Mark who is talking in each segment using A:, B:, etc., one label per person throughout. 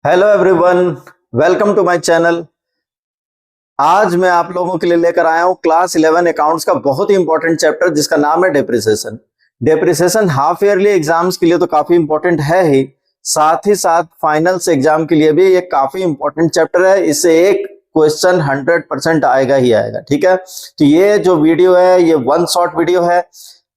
A: Hello everyone, welcome to my channel. आज मैं आप लोगों के लिए लेकर आया हूं क्लास 11 अकाउंट्स का बहुत ही इंपॉर्टेंट चैप्टर जिसका नाम है depreciation. Depreciation half yearly exams के लिए तो काफी इंपॉर्टेंट है ही, साथ ही साथ फाइनल्स एग्जाम के लिए भी ये काफी इंपॉर्टेंट चैप्टर है। इससे एक क्वेश्चन 100% आएगा ही आएगा। ठीक है, तो ये जो वीडियो है ये वन शॉट वीडियो है।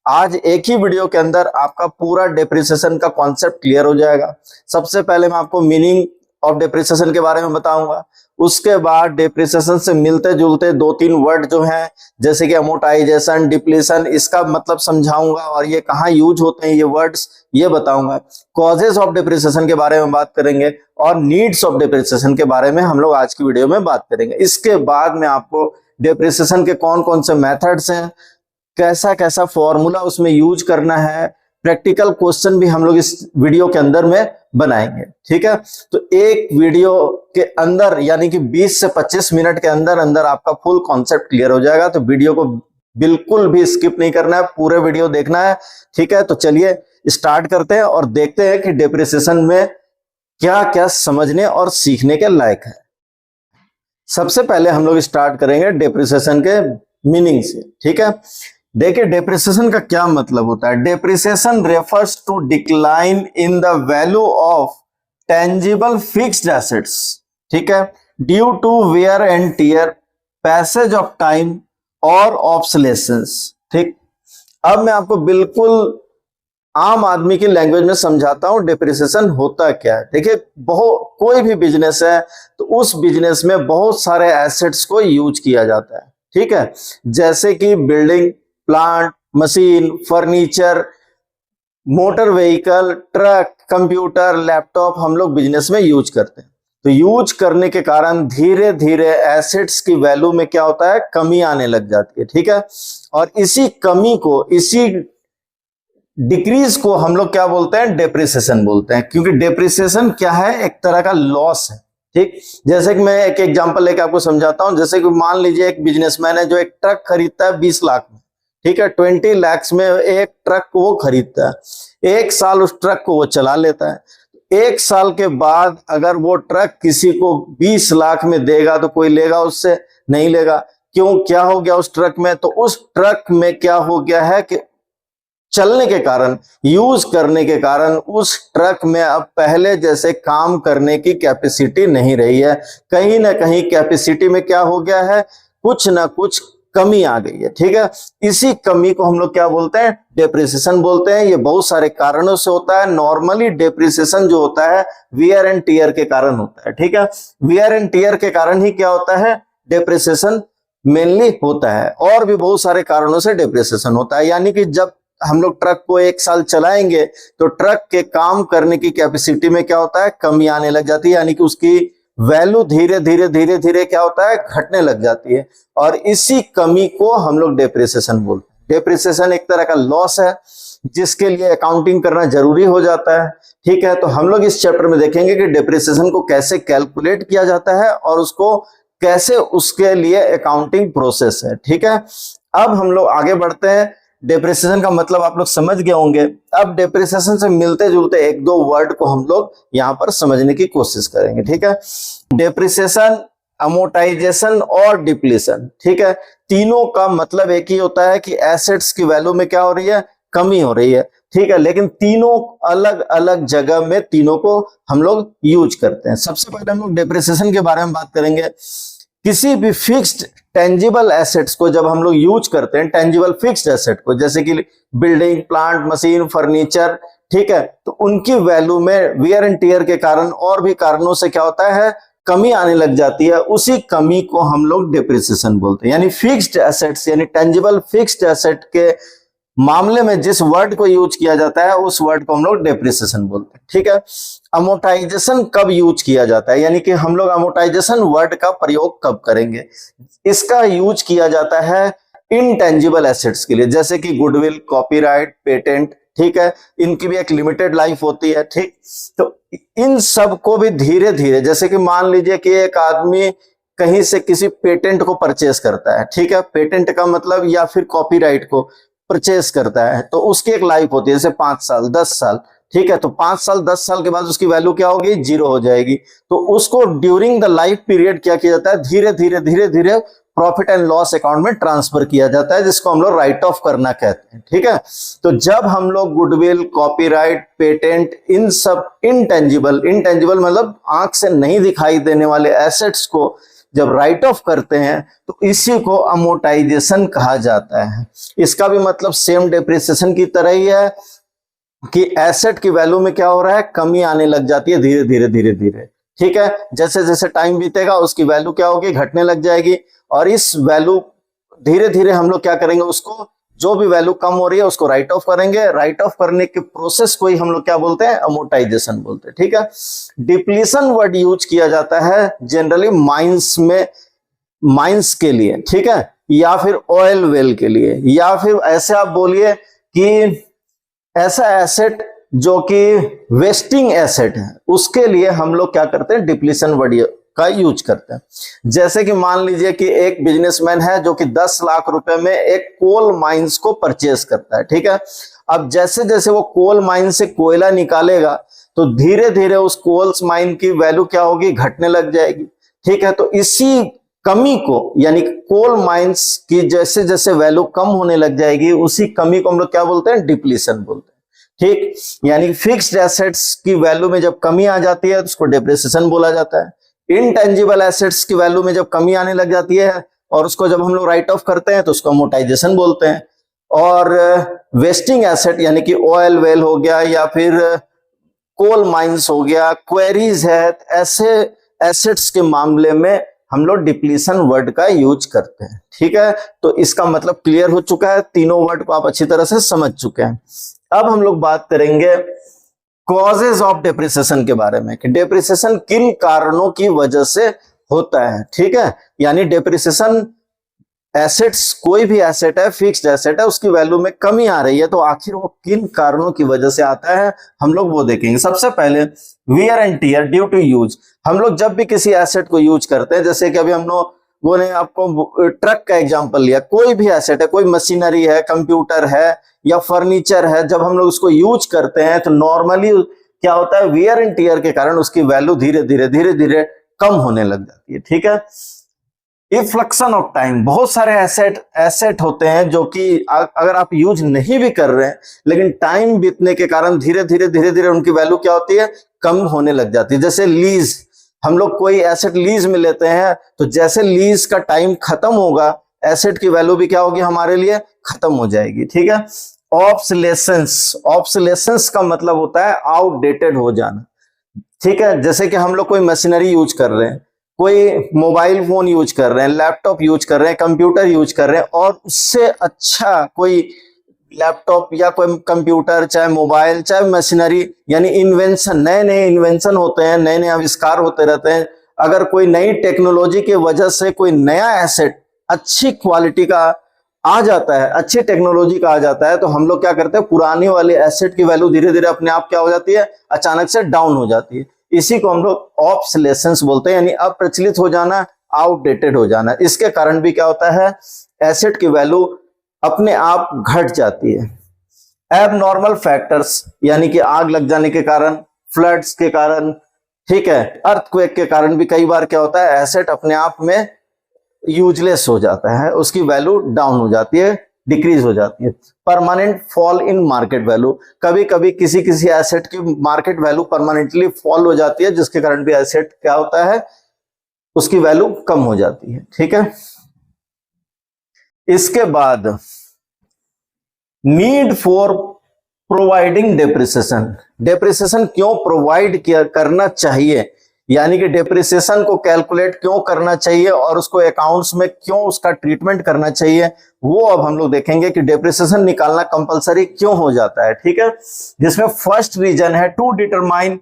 A: आज एक ही वीडियो के अंदर आपका पूरा डेप्रिसिएशन का कॉन्सेप्ट क्लियर हो जाएगा। सबसे पहले मैं आपको मीनिंग ऑफ डेप्रिसिएशन के बारे में बताऊंगा, उसके बाद डेप्रिसिएशन से मिलते जुलते दो तीन वर्ड जो हैं जैसे कि अमोर्टाइजेशन, डिप्लीशन, इसका मतलब समझाऊंगा और ये कहाँ यूज होते हैं ये वर्ड्स ये बताऊंगा। कॉजेज ऑफ डेप्रिसिएशन के बारे में बात करेंगे और नीड्स ऑफ डेप्रिसिएशन के बारे में हम लोग आज की वीडियो में बात करेंगे। इसके बाद में आपको डेप्रिसिएशन के कौन कौन से मेथड्स हैं, कैसा कैसा फॉर्मूला उसमें यूज करना है, प्रैक्टिकल क्वेश्चन भी हम लोग इस वीडियो के अंदर में बनाएंगे। ठीक है, तो एक वीडियो के अंदर यानी कि 20 से 25 मिनट के अंदर अंदर आपका फुल कॉन्सेप्ट क्लियर हो जाएगा। तो वीडियो को बिल्कुल भी स्किप नहीं करना है, पूरे वीडियो देखना है। ठीक है, तो चलिए स्टार्ट करते हैं और देखते हैं कि डेप्रिसिएशन में क्या क्या समझने और सीखने के लायक है। सबसे पहले हम लोग स्टार्ट करेंगे डेप्रिसिएशन के मीनिंग से। ठीक है, देखिए डेप्रिसिएशन का क्या मतलब होता है। Depreciation refers to decline in the value of tangible fixed assets, ठीक है, due to wear and tear, passage of time और ऑब्सोलेसेंस। ठीक, अब मैं आपको बिल्कुल आम आदमी की लैंग्वेज में समझाता हूं डेप्रिसिएशन होता क्या है। देखिए कोई भी बिजनेस है तो उस बिजनेस में बहुत सारे एसेट्स को यूज किया जाता है। ठीक है, जैसे कि building, plant, machine, furniture, motor vehicle, truck, computer, laptop हम लोग बिजनेस में यूज करते हैं। तो यूज करने के कारण धीरे धीरे एसेट्स की वैल्यू में क्या होता है, कमी आने लग जाती है। ठीक है, और इसी कमी को, इसी डिक्रीज को हम लोग क्या बोलते हैं, डेप्रिसिएशन बोलते हैं। क्योंकि डेप्रिसिएशन क्या है, एक तरह का लॉस है। ठीक, जैसे कि मैं एक एग्जांपल लेके आपको समझाता हूं। जैसे कि मान लीजिए एक बिजनेसमैन है जो एक ट्रक खरीदता है 20 लाख में। ठीक है, 20 लाख में एक ट्रक को वो खरीदता है, एक साल उस ट्रक को वो चला लेता है। एक साल के बाद अगर वो ट्रक किसी को 20 लाख में देगा तो कोई लेगा उससे? नहीं लेगा। क्यों? क्या हो गया उस ट्रक में? तो उस ट्रक में क्या हो गया है कि चलने के कारण, यूज करने के कारण उस ट्रक में अब पहले जैसे काम करने की कैपेसिटी नहीं रही है। कहीं ना कहीं कैपेसिटी में क्या हो गया है, कुछ ना कुछ कमी आ गई है। ठीक है, इसी कमी को हम लोग क्या बोलते हैं, डेप्रिसिएशन बोलते हैं। ये बहुत सारे कारणों से होता है। नॉर्मली डेप्रिसिएशन जो होता है वियर एंड टियर के कारण होता है। ठीक है, वियर एंड टियर के कारण ही क्या होता है, डेप्रिसिएशन मेनली होता है। और भी बहुत सारे कारणों से डेप्रिसिएशन होता है। यानी कि जब हम लोग ट्रक को एक साल चलाएंगे तो ट्रक के काम करने की कैपेसिटी में क्या होता है, कमी आने लग जाती है। यानी कि उसकी वैल्यू धीरे धीरे क्या होता है, घटने लग जाती है। और इसी कमी को हम लोग डेप्रिसिएशन बोलते हैं। डेप्रिसिएशन एक तरह का लॉस है जिसके लिए अकाउंटिंग करना जरूरी हो जाता है। ठीक है, तो हम लोग इस चैप्टर में देखेंगे कि डेप्रिसिएशन को कैसे कैलकुलेट किया जाता है और उसको कैसे, उसके लिए अकाउंटिंग प्रोसेस है। ठीक है, अब हम लोग आगे बढ़ते हैं। डेप्रिसिएशन का मतलब आप लोग समझ गए होंगे। अब डेप्रिसिएशन से मिलते जुलते एक दो वर्ड को हम लोग यहां पर समझने की कोशिश करेंगे। ठीक है, डेप्रिसिएशन, अमोर्टाइजेशन और डिप्लीशन। ठीक है, तीनों का मतलब एक ही होता है कि एसेट्स की वैल्यू में क्या हो रही है, कमी हो रही है। ठीक है, लेकिन तीनों अलग अलग जगह में तीनों को हम लोग यूज करते हैं। सबसे पहले हम लोग डेप्रिसिएशन के बारे में बात करेंगे। किसी भी फिक्स्ड टेंजिबल एसेट्स को जब हम लोग यूज करते हैं, टेंजिबल फिक्स्ड एसेट को, जैसे कि बिल्डिंग, प्लांट, मशीन, फर्नीचर, ठीक है, तो उनकी वैल्यू में वियर एंड टियर के कारण और भी कारणों से क्या होता है, कमी आने लग जाती है। उसी कमी को हम लोग डेप्रिसिएशन बोलते हैं। यानी फिक्स्ड एसेट्स, यानी टेंजिबल फिक्स्ड एसेट के मामले में जिस वर्ड को यूज किया जाता है उस वर्ड को हम लोग डेप्रिसिएशन बोलते हैं। ठीक है, अमोर्टाइजेशन कब यूज किया जाता है, यानी कि हम लोग अमोर्टाइजेशन वर्ड का प्रयोग कब करेंगे? इसका यूज किया जाता है इनटेंजिबल एसेट्स के लिए, जैसे कि गुडविल, कॉपीराइट, पेटेंट। ठीक है, इनकी भी एक लिमिटेड लाइफ होती है। ठीक, तो इन सब को भी धीरे धीरे, जैसे कि मान लीजिए कि एक आदमी कहीं से किसी पेटेंट को परचेस करता है। ठीक है, पेटेंट का मतलब, या फिर कॉपीराइट को परचेस करता है, तो उसकी एक लाइफ होती है जैसे 5 साल, 10 साल। ठीक है, तो 5 साल 10 साल के बाद उसकी वैल्यू क्या होगी, जीरो हो जाएगी। तो उसको ड्यूरिंग द लाइफ पीरियड क्या किया जाता है, धीरे धीरे धीरे धीरे प्रॉफिट एंड लॉस अकाउंट में ट्रांसफर किया जाता है, जिसको हम लोग राइट ऑफ करना कहते हैं। ठीक है, तो जब हम लोग गुडविल, कॉपीराइट, पेटेंट, इन सब इंटेंजिबल मतलब आंख से नहीं दिखाई देने वाले एसेट्स को जब राइट ऑफ करते हैं तो इसी को अमोर्टाइजेशन कहा जाता है। इसका भी मतलब सेम डेप्रिसिएशन की तरह ही है कि एसेट की वैल्यू में क्या हो रहा है, कमी आने लग जाती है धीरे धीरे धीरे धीरे। ठीक है, जैसे जैसे टाइम बीतेगा उसकी वैल्यू क्या होगी, घटने लग जाएगी। और इस वैल्यू धीरे धीरे हम लोग क्या करेंगे, उसको जो भी वैल्यू कम हो रही है उसको राइट ऑफ करेंगे। राइट ऑफ करने के प्रोसेस को ही हम लोग क्या बोलते हैं, अमोर्टाइजेशन बोलते हैं। ठीक है, डिप्लीशन वर्ड यूज किया जाता है जनरली माइंस में, माइंस के लिए, ठीक है, या फिर ऑयल वेल के लिए, या फिर ऐसे आप बोलिए कि ऐसा एसेट जो कि वेस्टिंग एसेट है उसके लिए हम लोग क्या करते हैं, डिप्लीशन वर्ड का यूज करते हैं। जैसे कि मान लीजिए कि एक बिजनेसमैन है जो कि 10 लाख रुपए में एक कोल माइंस को परचेज करता है। ठीक है, अब जैसे जैसे वो कोल माइन से कोयला निकालेगा तो धीरे धीरे उस कोल्स माइन की वैल्यू क्या होगी, घटने लग जाएगी। ठीक है, तो इसी कमी को यानी कोल माइंस की जैसे जैसे वैल्यू कम होने लग जाएगी उसी कमी को हम लोग क्या बोलते हैं, डिप्लीशन बोलते हैं। ठीक, यानी फिक्स्ड एसेट्स की वैल्यू में जब कमी आ जाती है तो उसको डेप्रिसिएशन बोला जाता है। इनटेंजिबल एसेट्स की वैल्यू में जब कमी आने लग जाती है और उसको जब हम लोग राइट ऑफ करते हैं तो उसको अमोर्टाइजेशन बोलते हैं। और वेस्टिंग एसेट यानी कि ऑयल वेल हो गया या फिर कोल माइंस हो गया, क्वेरीज है, ऐसे एसेट्स के मामले में हम लोग डिप्लीशन वर्ड का यूज करते हैं। ठीक है, तो इसका मतलब क्लियर हो चुका है, तीनों वर्ड को आप अच्छी तरह से समझ चुके हैं। अब हम लोग बात करेंगे कॉजेज ऑफ डेप्रिसिएशन के बारे में कि डेप्रिसिएशन किन कारणों की वजह से होता है। ठीक है, यानी डेप्रिसिएशन एसेट्स, कोई भी एसेट है, फिक्स्ड एसेट है, उसकी वैल्यू में कमी आ रही है तो आखिर वो किन कारणों की वजह से आता है हम लोग वो देखेंगे। सबसे पहले wear and tear due to use. हम लोग जब भी किसी एसेट को यूज करते हैं, जैसे कि अभी हम लोग वो ने आपको ट्रक का एग्जांपल लिया, कोई भी एसेट है, कोई मशीनरी है, कंप्यूटर है या फर्नीचर है, जब हम लोग उसको यूज करते हैं तो नॉर्मली क्या होता है, वियर एंड टियर के कारण उसकी वैल्यू धीरे धीरे कम होने लग जाती है। ठीक है, इफ्लक्शन ऑफ टाइम, बहुत सारे एसेट होते हैं जो कि अगर आप यूज नहीं भी कर रहे हैं लेकिन टाइम बीतने के कारण धीरे धीरे उनकी वैल्यू क्या होती है, कम होने लग जाती है। जैसे लीज, हम लोग कोई एसेट लीज में लेते हैं तो जैसे लीज का टाइम खत्म होगा एसेट की वैल्यू भी क्या होगी, हमारे लिए खत्म हो जाएगी। ठीक है, ऑब्सोलेसेंस का मतलब होता है आउटडेटेड हो जाना। ठीक है, जैसे कि हम लोग कोई मशीनरी यूज कर रहे हैं, कोई मोबाइल फोन यूज कर रहे हैं, लैपटॉप यूज कर रहे हैं, कंप्यूटर यूज कर रहे हैं और उससे अच्छा कोई लैपटॉप या कोई कंप्यूटर, चाहे मोबाइल, चाहे मशीनरी, यानी इन्वेंशन, नए नए इन्वेंशन होते हैं, नए नए आविष्कार होते रहते हैं। अगर कोई नई टेक्नोलॉजी की वजह से कोई नया एसेट अच्छी क्वालिटी का आ जाता है, अच्छी टेक्नोलॉजी का आ जाता है तो हम लोग क्या करते हैं, पुराने वाले एसेट की वैल्यू धीरे धीरे अपने आप क्या हो जाती है, अचानक से डाउन हो जाती है। इसी को हम लोग ऑब्सोलेसेंस बोलते हैं, यानी अप्रचलित हो जाना, आउटडेटेड हो जाना। इसके कारण भी क्या होता है, एसेट की वैल्यू अपने आप घट जाती है। एबनॉर्मल फैक्टर्स यानी कि आग लग जाने के कारण, फ्लड्स के कारण, ठीक है, अर्थक्वेक के कारण भी कई बार क्या होता है, एसेट अपने आप में यूजलेस हो जाता है, उसकी वैल्यू डाउन हो जाती है, डिक्रीज हो जाती है। Permanent fall in market value, कभी कभी किसी किसी एसेट की मार्केट वैल्यू परमानेंटली फॉल हो जाती है जिसके कारण भी एसेट क्या होता है, उसकी वैल्यू कम हो जाती है। ठीक है, इसके बाद need for providing depreciation, depreciation क्यों प्रोवाइड करना चाहिए, यानी कि डेप्रिसिएशन को कैलकुलेट क्यों करना चाहिए और उसको अकाउंट्स में क्यों उसका ट्रीटमेंट करना चाहिए, वो अब हम लोग देखेंगे कि डेप्रिसिएशन निकालना कंपलसरी क्यों हो जाता है। ठीक है, जिसमें फर्स्ट रीजन है टू डिटरमाइन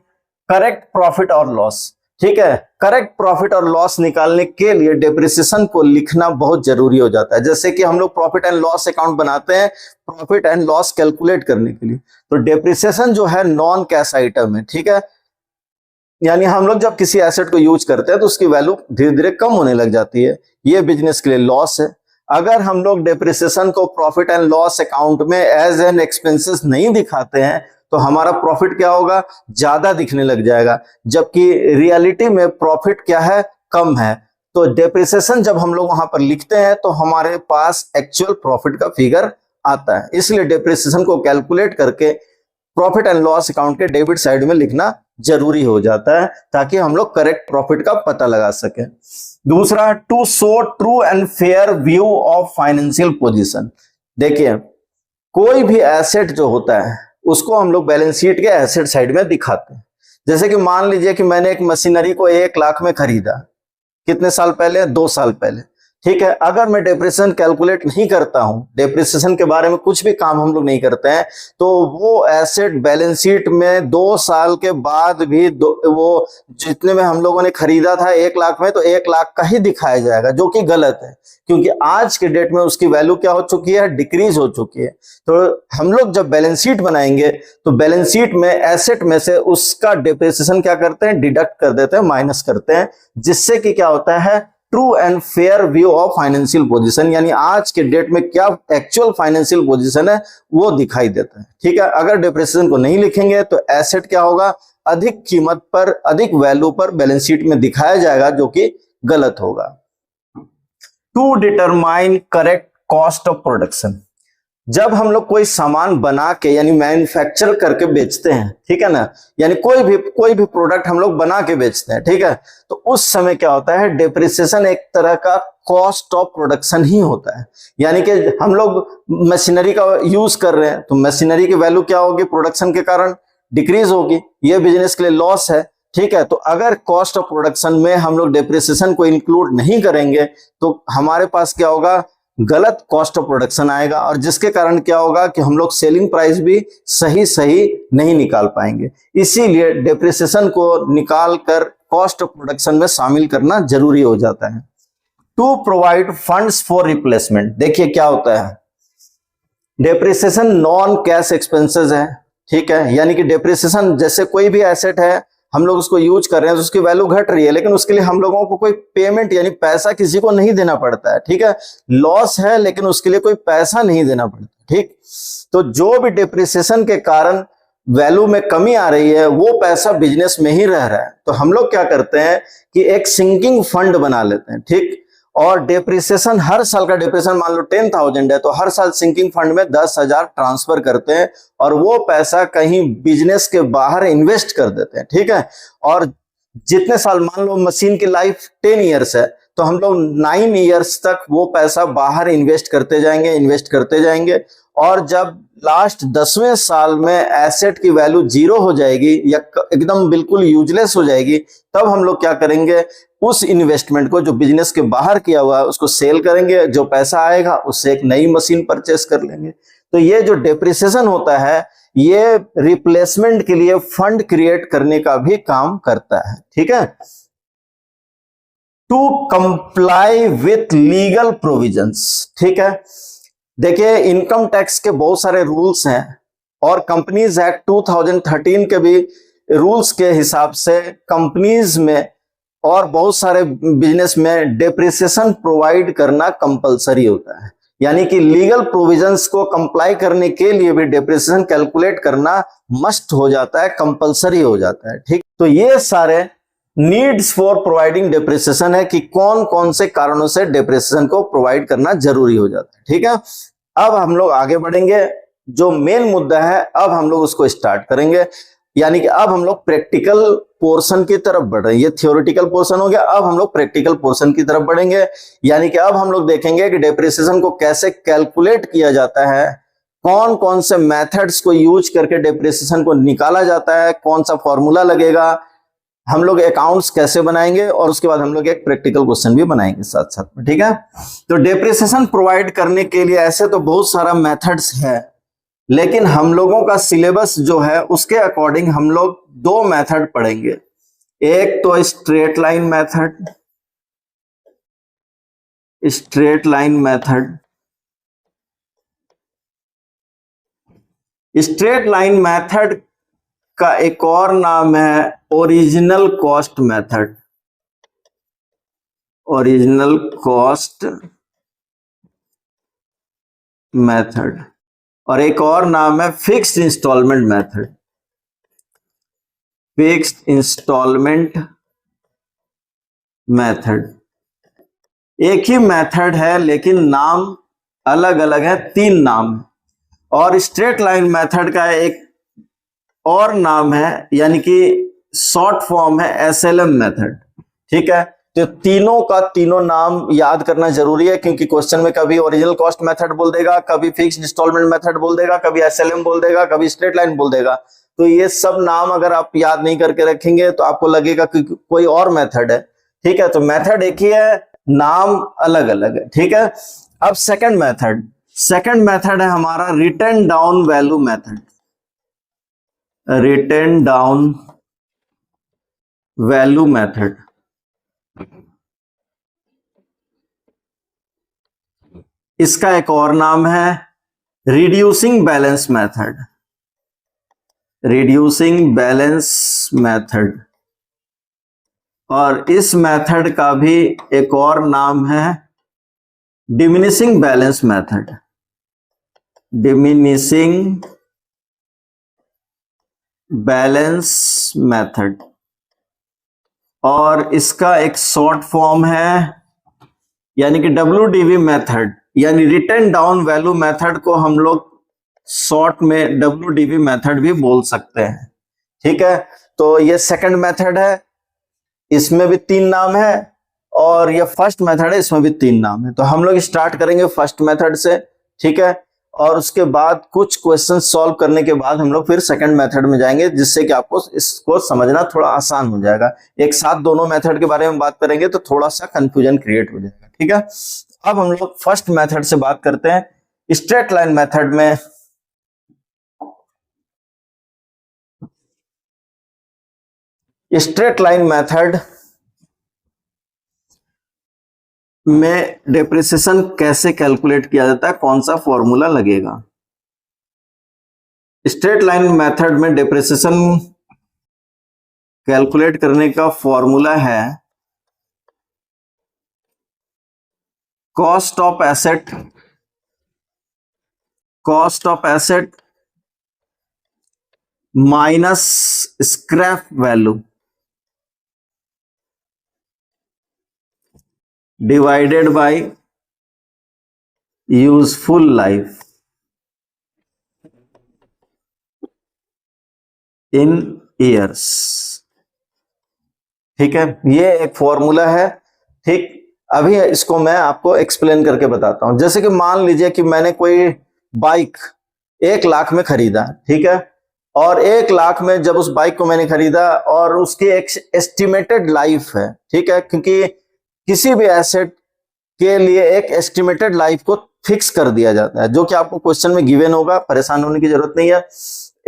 A: करेक्ट प्रॉफिट और लॉस। ठीक है, करेक्ट प्रॉफिट और लॉस निकालने के लिए डेप्रिसिएशन को लिखना बहुत जरूरी हो जाता है। जैसे कि हम लोग प्रॉफिट एंड लॉस अकाउंट बनाते हैं प्रॉफिट एंड लॉस कैलकुलेट करने के लिए, तो डेप्रिसिएशन जो है नॉन कैश आइटम है। ठीक है, यानी हम लोग जब किसी एसेट को यूज करते हैं तो उसकी वैल्यू धीरे धीरे कम होने लग जाती है, ये बिजनेस के लिए लॉस है। अगर हम लोग डेप्रिसिएशन को प्रॉफिट एंड लॉस अकाउंट में एज एन एक्सपेंसेस नहीं दिखाते हैं तो हमारा प्रॉफिट क्या होगा, ज्यादा दिखने लग जाएगा, जबकि रियलिटी में प्रॉफिट क्या है, कम है। तो डेप्रिसिएशन जब हम लोग वहां पर लिखते हैं तो हमारे पास एक्चुअल प्रॉफिट का फिगर आता है। इसलिए डेप्रिसिएशन को कैलकुलेट करके प्रॉफिट एंड लॉस अकाउंट के डेबिट साइड में लिखना जरूरी हो जाता है, ताकि हम लोग करेक्ट प्रॉफिट का पता लगा सके। दूसरा, to show true and fair view of financial position. देखिए, कोई भी एसेट जो होता है उसको हम लोग बैलेंस शीट के एसेट साइड में दिखाते हैं। जैसे कि मान लीजिए कि मैंने एक मशीनरी को 1 लाख में खरीदा, कितने साल पहले, 2 साल पहले, ठीक है। अगर मैं डेप्रिसिएशन कैलकुलेट नहीं करता हूं, डेप्रिसिएशन के बारे में कुछ भी काम हम लोग नहीं करते हैं, तो वो एसेट बैलेंस शीट में 2 साल के बाद भी वो जितने में हम लोगों ने खरीदा था 1 लाख में, तो 1 लाख का ही दिखाया जाएगा, जो कि गलत है, क्योंकि आज के डेट में उसकी वैल्यू क्या हो चुकी है, डिक्रीज हो चुकी है। तो हम लोग जब बैलेंस शीट बनाएंगे तो बैलेंस शीट में एसेट में से उसका डेप्रिसिएशन क्या करते हैं, डिडक्ट कर देते हैं, माइनस करते हैं, जिससे कि क्या होता है, true and fair view of financial position, यानी आज के डेट में क्या एक्चुअल फाइनेंशियल पोजीशन है वो दिखाई देता है। ठीक है। अगर डेप्रिसिएशन को नहीं लिखेंगे तो एसेट क्या होगा, अधिक कीमत पर, अधिक वैल्यू पर बैलेंस शीट में दिखाया जाएगा, जो कि गलत होगा। To determine correct cost of production. जब हम लोग कोई सामान बना के यानी मैन्युफैक्चर करके बेचते हैं, ठीक है ना, यानी कोई भी प्रोडक्ट हम लोग बना के बेचते हैं, ठीक है, तो उस समय क्या होता है, डेप्रिसिएशन एक तरह का कॉस्ट ऑफ प्रोडक्शन ही होता है। यानी कि हम लोग मशीनरी का यूज कर रहे हैं तो मशीनरी की वैल्यू क्या होगी, प्रोडक्शन के कारण डिक्रीज होगी, ये बिजनेस के लिए लॉस है। ठीक है। तो अगर कॉस्ट ऑफ प्रोडक्शन में हम लोग डेप्रिसिएशन को इंक्लूड नहीं करेंगे तो हमारे पास क्या होगा, गलत कॉस्ट ऑफ प्रोडक्शन आएगा, और जिसके कारण क्या होगा कि हम लोग सेलिंग प्राइस भी सही नहीं निकाल पाएंगे। इसीलिए डेप्रिसिएशन को निकाल कर कॉस्ट ऑफ प्रोडक्शन में शामिल करना जरूरी हो जाता है। To provide funds for replacement. देखिए क्या होता है, डेप्रिसिएशन नॉन कैश एक्सपेंसेस है, ठीक है, यानी कि डेप्रिसिएशन जैसे कोई भी एसेट है, हम लोग उसको यूज कर रहे हैं तो उसकी वैल्यू घट रही है, लेकिन उसके लिए हम लोगों को कोई पेमेंट यानी पैसा किसी को नहीं देना पड़ता है, ठीक है, लॉस है लेकिन उसके लिए कोई पैसा नहीं देना पड़ता। ठीक। तो जो भी डेप्रिसिएशन के कारण वैल्यू में कमी आ रही है वो पैसा बिजनेस में ही रह रहा है, तो हम लोग क्या करते हैं कि एक सिंकिंग फंड बना लेते हैं, ठीक, और डेप्रिसिएशन, हर साल का डेप्रिसिएशन मान लो 10,000 है, तो हर साल सिंकिंग फंड में 10,000 ट्रांसफर करते हैं और वो पैसा कहीं बिजनेस के बाहर इन्वेस्ट कर देते हैं। ठीक है। और जितने साल, मान लो मशीन की लाइफ 10 ईयर्स है, तो हम लोग 9 ईयर्स तक वो पैसा बाहर इन्वेस्ट करते जाएंगे, और जब लास्ट 10वें साल में एसेट की वैल्यू 0 हो जाएगी या एकदम बिल्कुल यूजलेस हो जाएगी, तब हम लोग क्या करेंगे, उस इन्वेस्टमेंट को जो बिजनेस के बाहर किया हुआ है उसको सेल करेंगे, जो पैसा आएगा उससे एक नई मशीन परचेस कर लेंगे। तो ये जो डेप्रिसिएशन होता है ये रिप्लेसमेंट के लिए फंड क्रिएट करने का भी काम करता है। ठीक है। To comply with legal provisions. ठीक है। देखिए, इनकम टैक्स के बहुत सारे रूल्स हैं और कंपनीज एक्ट 2013 के भी रूल्स के हिसाब से कंपनीज में और बहुत सारे बिजनेस में डेप्रिसिएशन प्रोवाइड करना कंपलसरी होता है, यानी कि लीगल प्रोविजंस को कंप्लाई करने के लिए भी डेप्रिसिएशन कैलकुलेट करना मस्ट हो जाता है, कंपलसरी हो जाता है। ठीक। तो ये सारे नीड्स फॉर प्रोवाइडिंग डेप्रिसिएशन है कि कौन कौन से कारणों से डेप्रिसिएशन को प्रोवाइड करना जरूरी हो जाता है। ठीक है। अब हम लोग आगे बढ़ेंगे, जो मेन मुद्दा है अब हम लोग उसको स्टार्ट करेंगे, यानी कि अब हम लोग प्रैक्टिकल पोर्शन की तरफ बढ़ रहे हैं। ये थियोरेटिकल पोर्शन हो गया, अब हम लोग प्रैक्टिकल पोर्शन की तरफ बढ़ेंगे, यानी कि अब हम लोग देखेंगे कि डेप्रिसिएशन को कैसे कैलकुलेट किया जाता है, कौन कौन से मेथड्स को यूज करके डेप्रिसिएशन को निकाला जाता है, कौन सा फॉर्मूला लगेगा, हम लोग अकाउंट्स कैसे बनाएंगे, और उसके बाद हम लोग एक प्रैक्टिकल क्वेश्चन भी बनाएंगे साथ साथ में। ठीक है। तो डेप्रिसिएशन प्रोवाइड करने के लिए ऐसे तो बहुत सारा मेथड्स है, लेकिन हम लोगों का सिलेबस जो है उसके अकॉर्डिंग हम लोग 2 मेथड पढ़ेंगे। एक तो straight line method, straight line method का एक और नाम है original cost method, original cost method, और एक और नाम है fixed installment method. Fixed installment method. एक ही मेथड है लेकिन नाम अलग अलग है, 3 नाम है। और स्ट्रेट लाइन मेथड का एक और नाम है, यानी कि शॉर्ट फॉर्म है एसएलएम मेथड। ठीक है, तो तीनों का तीनों नाम याद करना जरूरी है, क्योंकि क्वेश्चन में कभी ओरिजिनल कॉस्ट मेथड बोल देगा, कभी फिक्स्ड इंस्टॉलमेंट मेथड बोल देगा, कभी एसएलएम बोल देगा, कभी स्ट्रेट लाइन बोल देगा। तो ये सब नाम अगर आप याद नहीं करके रखेंगे तो आपको लगेगा कि कोई और मेथड है। ठीक है, तो मेथड एक ही है, नाम अलग अलग है। ठीक है, अब सेकंड मेथड है हमारा written down value method. Written down value method, इसका एक और नाम है reducing balance method. Reducing balance method, और इस मेथड का भी एक और नाम है diminishing balance method. Diminishing balance method, और इसका एक शॉर्ट फॉर्म है यानी कि WDV मेथड, यानी रिटन डाउन वैल्यू मेथड को हम लोग शॉर्ट में WDV मेथड भी बोल सकते हैं। ठीक है, तो ये सेकंड मेथड है, इसमें भी 3 नाम है, और ये फर्स्ट मेथड है, इसमें भी 3 नाम है। तो हम लोग स्टार्ट करेंगे फर्स्ट मेथड से। ठीक है, और उसके बाद कुछ क्वेश्चन सॉल्व करने के बाद हम लोग फिर सेकंड मेथड में जाएंगे, जिससे कि आपको इसको समझना थोड़ा आसान हो जाएगा। एक साथ दोनों मेथड के बारे में बात करेंगे तो थोड़ा सा कंफ्यूजन क्रिएट हो जाएगा। ठीक है, अब हम लोग फर्स्ट मेथड से बात करते हैं। स्ट्रेट लाइन मेथड में स्ट्रेट लाइन मेथड में डेप्रिसिएशन कैसे कैलकुलेट किया जाता है, कौन सा फॉर्मूला लगेगा। स्ट्रेट लाइन मेथड में डेप्रिसिएशन कैलकुलेट करने का फॉर्मूला है cost of asset minus scrap value divided by useful life in years. ठीक है, ये एक फॉर्मूला है। ठीक, अभी इसको मैं आपको एक्सप्लेन करके बताता हूं। जैसे कि मान लीजिए कि मैंने कोई बाइक 1 लाख में खरीदा। ठीक है, और 1 लाख में जब उस बाइक को मैंने खरीदा और उसकी एक एस्टिमेटेड लाइफ है। ठीक है, क्योंकि किसी भी एसेट के लिए एक एस्टिमेटेड लाइफ को फिक्स कर दिया जाता है, जो कि आपको क्वेश्चन में गिवन होगा, परेशान होने की जरूरत नहीं है।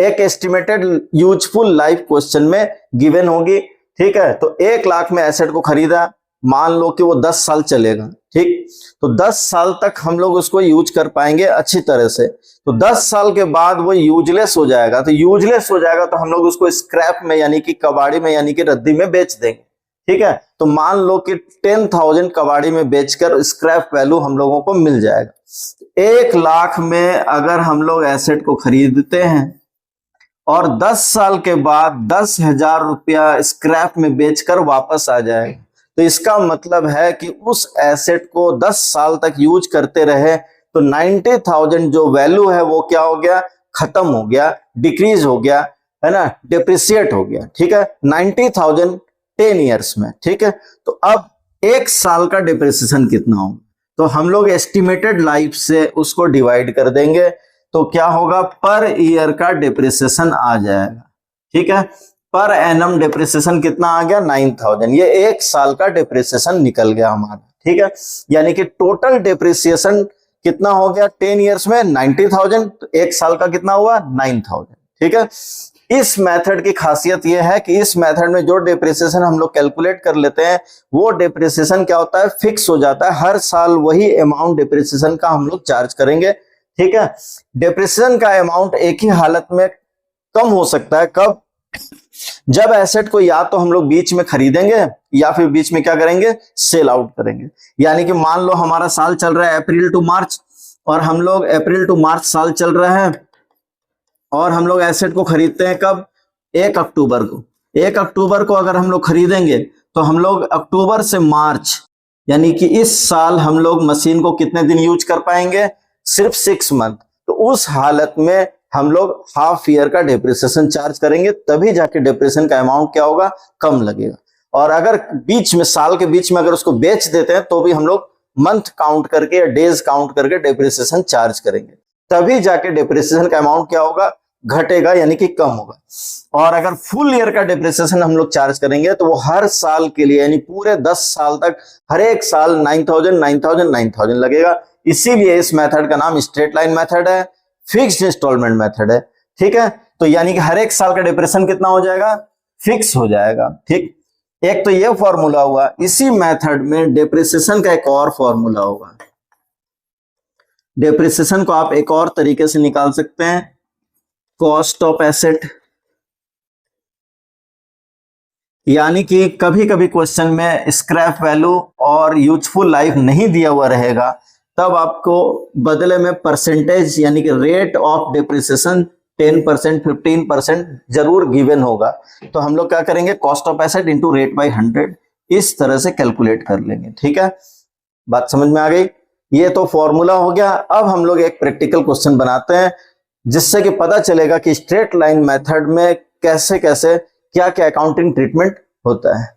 A: एक एस्टिमेटेड यूजफुल लाइफ क्वेश्चन में गिवन होगी। ठीक है, तो 1 लाख में एसेट को खरीदा, मान लो कि वो 10 साल चलेगा। ठीक, तो 10 साल तक हम लोग उसको यूज कर पाएंगे अच्छी तरह से। तो 10 साल के बाद वो यूजलेस हो जाएगा, तो हम लोग उसको स्क्रैप में यानी कि कबाड़ी में यानी कि रद्दी में बेच देंगे। ठीक है, तो मान लो कि 10,000 कबाड़ी में बेचकर स्क्रैप वैल्यू हम लोगों को मिल जाएगा। 1 लाख में अगर हम लोग एसेट को खरीदते हैं और 10 साल के बाद 10,000 रुपया स्क्रैप में बेचकर वापस आ जाएगा, तो इसका मतलब है कि उस एसेट को 10 साल तक यूज करते रहे तो 90,000 जो वैल्यू है वो क्या हो गया, खत्म हो गया, डिक्रीज हो गया, है ना, डिप्रिशिएट हो गया। ठीक है, 90,000 10 ईयर्स में। ठीक है, तो अब 1 साल का डिप्रिसिएशन कितना होगा, तो हम लोग एस्टिमेटेड लाइफ से उसको डिवाइड कर देंगे, तो क्या होगा, पर ईयर का डिप्रिसिएशन आ जाएगा। ठीक है, पर एनम डिप्रिसिएशन कितना आ गया, 9,000। ये 1 साल का डिप्रिसिएशन निकल गया हमारा। ठीक है, यानी कि टोटल डिप्रिसिएशन कितना हो गया 10 ईयर्स में 90,000, तो 1 साल का कितना हुआ 9,000। ठीक है, इस मेथड की खासियत यह है कि इस मेथड में जो डिप्रिसिएशन हम लोग कैलकुलेट कर लेते हैं वो डिप्रिसिएशन क्या होता है, फिक्स हो जाता है। हर साल वही अमाउंट डिप्रिसिएशन का हम लोग चार्ज करेंगे। ठीक है, डिप्रिसिएशन का अमाउंट एक ही हालत में कम हो सकता है, कब, जब एसेट को या तो हम लोग बीच में खरीदेंगे या फिर बीच में क्या करेंगे, सेल आउट करेंगे। यानी कि मान लो हमारा साल चल रहा है अप्रैल टू मार्च, और हम लोग अप्रैल टू मार्च साल चल रहा है और हम लोग एसेट को खरीदते हैं कब, 1 अक्टूबर को। 1 अक्टूबर को अगर हम लोग खरीदेंगे तो हम लोग अक्टूबर से मार्च यानी कि इस साल हम लोग मशीन को कितने दिन यूज कर पाएंगे, सिर्फ 6 मंथ। तो उस हालत में हम लोग हाफ ईयर का डेप्रिसिएशन चार्ज करेंगे, तभी जाके डेप्रिसिएशन का अमाउंट क्या होगा, कम लगेगा। और अगर बीच में, साल के बीच में अगर उसको बेच देते हैं तो भी हम लोग मंथ काउंट करके या डेज काउंट करके डेप्रिसिएशन चार्ज करेंगे, तभी जाके डेप्रिसिएशन का अमाउंट क्या होगा, घटेगा यानी कि कम होगा। और अगर फुल ईयर का डेप्रिसिएशन हम लोग चार्ज करेंगे तो वो हर साल के लिए यानी पूरे 10 साल तक हर एक साल 9000 9000 9000 लगेगा। इसीलिए इस मेथड का नाम स्ट्रेट लाइन मेथड है, फिक्स्ड इंस्टॉलमेंट मेथड है। ठीक है, तो यानी कि हर एक साल का डेप्रिसिएशन कितना हो जाएगा, फिक्स हो जाएगा। ठीक, एक तो ये फॉर्मूला हुआ। इसी मेथड में डेप्रिसिएशन का एक और फॉर्मूला होगा। डेप्रिसिएशन को आप एक और तरीके से निकाल सकते हैं, कॉस्ट ऑफ एसेट। यानी कि कभी कभी क्वेश्चन में स्क्रैप वैल्यू और यूजफुल लाइफ नहीं दिया हुआ रहेगा, तब आपको बदले में परसेंटेज यानी कि रेट ऑफ डेप्रिसिएशन 10% 15% जरूर गिवन होगा। तो हम लोग क्या करेंगे, cost of asset into rate by 100 इस तरह से कैलकुलेट कर लेंगे। ठीक है, बात समझ में आ गई। ये तो फॉर्मूला हो गया। अब हम लोग एक प्रैक्टिकल क्वेश्चन बनाते हैं जिससे कि पता चलेगा कि स्ट्रेट लाइन मेथड में कैसे कैसे क्या क्या अकाउंटिंग ट्रीटमेंट होता है।